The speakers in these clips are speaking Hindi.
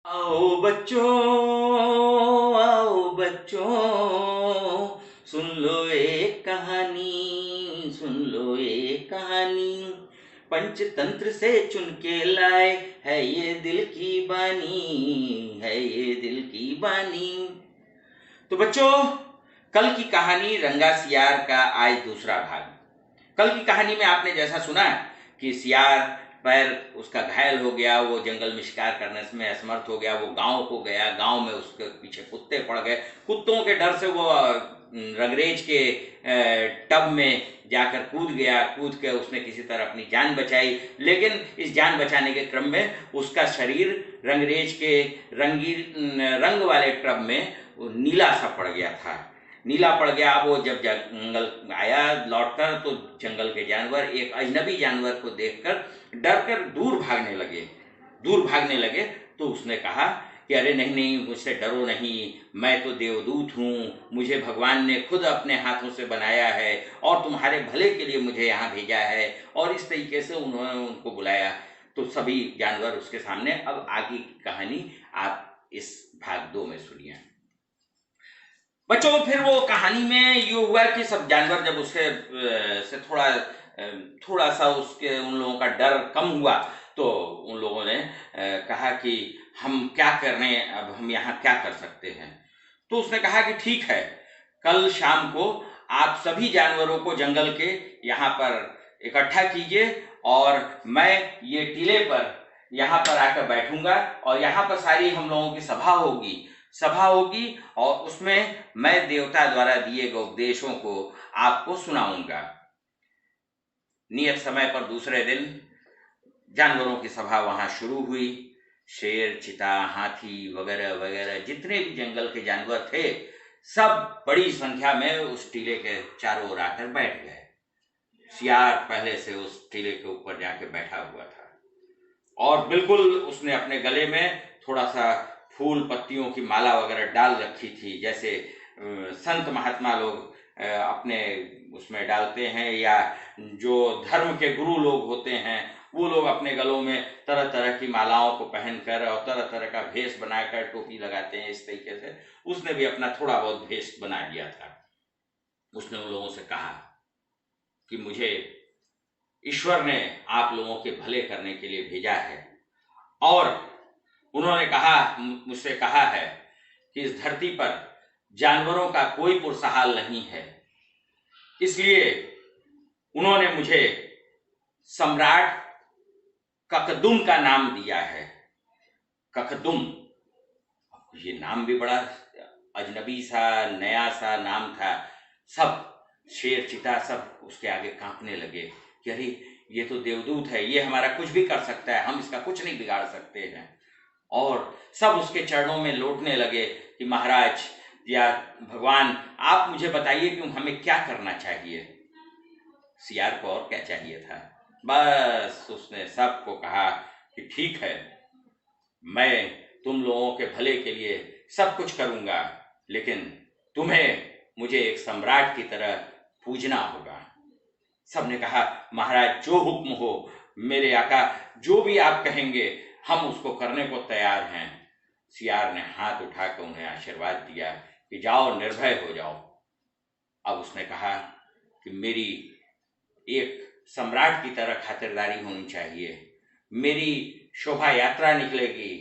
आओ बच्चों, सुन लो एक कहानी, सुन लो एक कहानी। पंचतंत्र से चुन के लाए, है ये दिल की बानी, है ये दिल की बानी। तो बच्चों, कल की कहानी रंगा सियार का आज दूसरा भाग। कल की कहानी में आपने जैसा सुना कि सियार पैर उसका घायल हो गया, वो जंगल में शिकार करने में असमर्थ हो गया, वो गांव को गया, गांव में उसके पीछे कुत्ते पड़ गए, कुत्तों के डर से वो रंगरेज के टब में जाकर कूद गया, कूद के उसने किसी तरह अपनी जान बचाई। लेकिन इस जान बचाने के क्रम में उसका शरीर रंगरेज के रंग वाले टब में नीला सा पड़ गया था, नीला पड़ गया। अब वो जब जंगल आया लौटकर, तो जंगल के जानवर एक अजनबी जानवर को देखकर डर कर दूर भागने लगे। तो उसने कहा कि अरे नहीं नहीं, मुझसे डरो नहीं, मैं तो देवदूत हूँ, मुझे भगवान ने खुद अपने हाथों से बनाया है और तुम्हारे भले के लिए मुझे यहाँ भेजा है। और इस तरीके से उन्होंने उनको बुलाया। तो सभी जानवर उसके सामने। अब आगे की कहानी आप इस भाग 2 में सुनिए। बच्चों, फिर वो कहानी में ये हुआ कि सब जानवर जब उसके से थोड़ा सा उसके उन लोगों का डर कम हुआ, तो उन लोगों ने कहा कि हम क्या कर रहे हैं, अब हम यहाँ क्या कर सकते हैं। तो उसने कहा कि ठीक है, कल शाम को आप सभी जानवरों को जंगल के यहाँ पर इकट्ठा कीजिए और मैं ये टीले पर यहाँ पर आकर बैठूंगा और यहाँ पर सारी हम लोगों की सभा होगी और उसमें मैं देवता द्वारा दिए गए उपदेशों को आपको सुनाऊंगा। नियत समय पर दूसरे दिन जानवरों की सभा वहां शुरू हुई। शेर, चीता, हाथी वगैरह वगैरह जितने भी जंगल के जानवर थे, सब बड़ी संख्या में उस टीले के चारों ओर आकर बैठ गए। सियार पहले से उस टीले के ऊपर जाके बैठा हुआ था और बिल्कुल उसने अपने गले में थोड़ा सा फूल पत्तियों की माला वगैरह डाल रखी थी, जैसे संत महात्मा लोग अपने उसमें डालते हैं, या जो धर्म के गुरु लोग होते हैं वो लोग अपने गलों में तरह तरह की मालाओं को पहनकर और तरह तरह का भेष बनाकर टोपी लगाते हैं। इस तरीके से उसने भी अपना थोड़ा बहुत भेष बना लिया था। उसने उन लोगों से कहा कि मुझे ईश्वर ने आप लोगों के भले करने के लिए भेजा है और उन्होंने मुझसे कहा है कि इस धरती पर जानवरों का कोई पुरसहाल नहीं है, इसलिए उन्होंने मुझे सम्राट ककदुम का नाम दिया है। ककदुम, ये नाम भी बड़ा अजनबी सा नया सा नाम था। सब शेर, चीता सब उसके आगे कांपने लगे कि अरे ये तो देवदूत है, ये हमारा कुछ भी कर सकता है, हम इसका कुछ नहीं बिगाड़ सकते हैं। और सब उसके चरणों में लौटने लगे कि महाराज या भगवान, आप मुझे बताइए कि हमें क्या करना चाहिए। सियार को और क्या चाहिए था, बस उसने सबको कहा कि ठीक है, मैं तुम लोगों के भले के लिए सब कुछ करूंगा, लेकिन तुम्हें मुझे एक सम्राट की तरह पूजना होगा। सबने कहा महाराज जो हुक्म हो, मेरे आका जो भी आप कहेंगे हम उसको करने को तैयार हैं। सियार ने हाथ उठाकर उन्हें आशीर्वाद दिया कि जाओ, निर्भय हो जाओ। अब उसने कहा कि मेरी एक सम्राट की तरह खातिरदारी होनी चाहिए, मेरी शोभा यात्रा निकलेगी।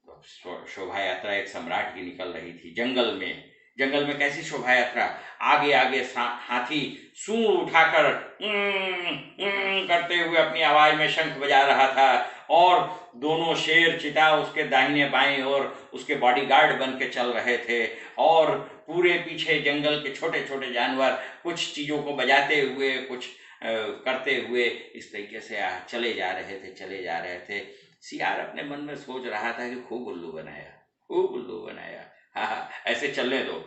तो शोभा यात्रा एक सम्राट की निकल रही थी जंगल में। जंगल में कैसी शोभा यात्रा, आगे आगे हाथी सूंड उठाकर करते हुए अपनी आवाज में शंख बजा रहा था और दोनों शेर, चीता उसके दाहिने बाएं और उसके बॉडीगार्ड बन के चल रहे थे और पूरे पीछे जंगल के छोटे छोटे जानवर कुछ चीजों को बजाते हुए, कुछ करते हुए इस तरीके से चले जा रहे थे। सियार अपने मन में सोच रहा था कि खूब उल्लू बनाया, हाँ ऐसे चलने दो।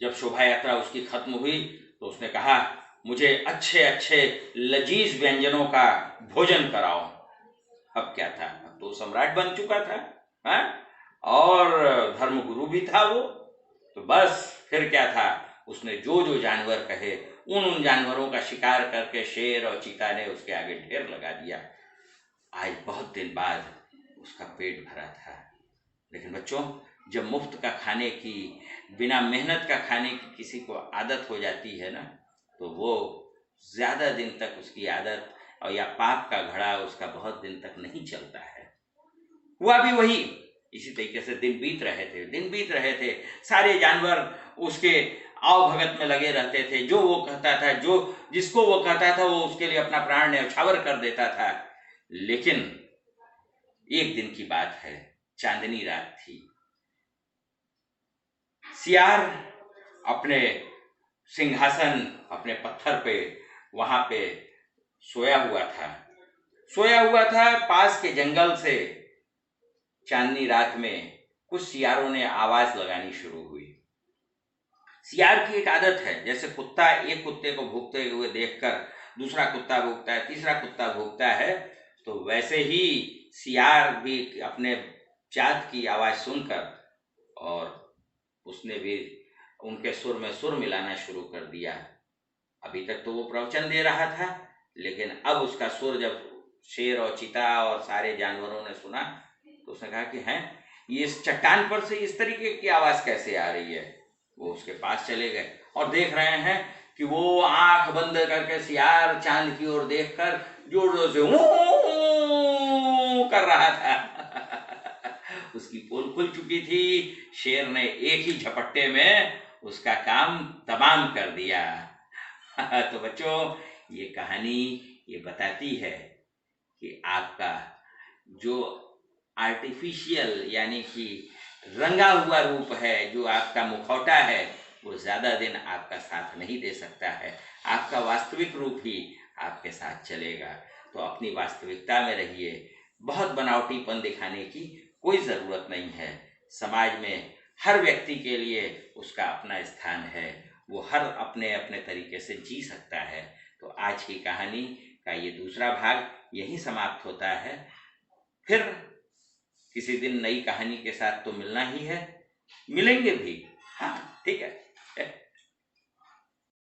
जब शोभा यात्रा उसकी खत्म हुई तो उसने कहा मुझे अच्छे अच्छे लजीज व्यंजनों का भोजन कराओ। अब क्या था, अब तो सम्राट बन चुका था, हाँ? और धर्मगुरु भी था वो, तो बस फिर क्या था, उसने जो जो जानवर कहे उन जानवरों का शिकार करके शेर और चीता ने उसके आगे ढेर लगा दिया। आज बहुत दिन बाद उसका पेट भरा था। लेकिन बच्चों, जब मुफ्त का खाने की, बिना मेहनत का खाने की किसी को आदत हो जाती है ना, तो वो ज़्यादा दिन तक उसकी आदत और या पाप का घड़ा उसका बहुत दिन तक नहीं चलता है। हुआ भी वही। इसी तरीके से दिन बीत रहे थे, सारे जानवर उसके आवभगत में लगे रहते थे। जो वो कहता था, जो जिसको वो कहता था, वो उसके लिए अपना प्राण न्यौछावर कर देता था। लेकिन एक दिन की बात है, चांदनी रात थी। सियार अपने सिंहासन, अपने पत्थर पे, वहां पे सोया हुआ था। पास के जंगल से चांदनी रात में कुछ सियारों ने आवाज लगानी शुरू हुई। सियार की एक आदत है, जैसे कुत्ता एक कुत्ते को भूखते हुए देखकर दूसरा कुत्ता भूखता है, तीसरा कुत्ता भूखता है, तो वैसे ही सियार भी अपने जात की आवाज सुनकर, और उसने भी उनके सुर में सुर मिलाना शुरू कर दिया। अभी तक तो वो प्रवचन दे रहा था, लेकिन अब उसका सुर जब शेर और चीता और सारे जानवरों ने सुना, तो उसने कहा कि हैं, ये इस चट्टान पर से इस तरीके की आवाज कैसे आ रही है। वो उसके पास चले गए और देख रहे हैं कि वो आंख बंद करके सियार चांद की ओर देखकर जोर जोर से ऊ कर रहा था। उसकी पोल खुल चुकी थी। शेर ने एक ही झपट्टे में उसका काम तमाम कर दिया। तो बच्चों, ये कहानी ये बताती है कि आपका जो आर्टिफिशियल यानी कि रंगा हुआ रूप है, जो आपका मुखौटा है, वो ज़्यादा दिन आपका साथ नहीं दे सकता है। आपका वास्तविक रूप ही आपके साथ चलेगा। तो अपनी वास्तविकता में रहिए। बहुत बनावटीपन दिखाने की कोई ज़रूरत नहीं है। समाज में हर व्यक्ति के लिए उसका अपना स्थान है। वो हर अपने अपने तरीके से जी सकता है। तो आज की कहानी का ये दूसरा भाग यहीं समाप्त होता है। फिर किसी दिन नई कहानी के साथ तो मिलना ही है, मिलेंगे भी। हाँ, ठीक है।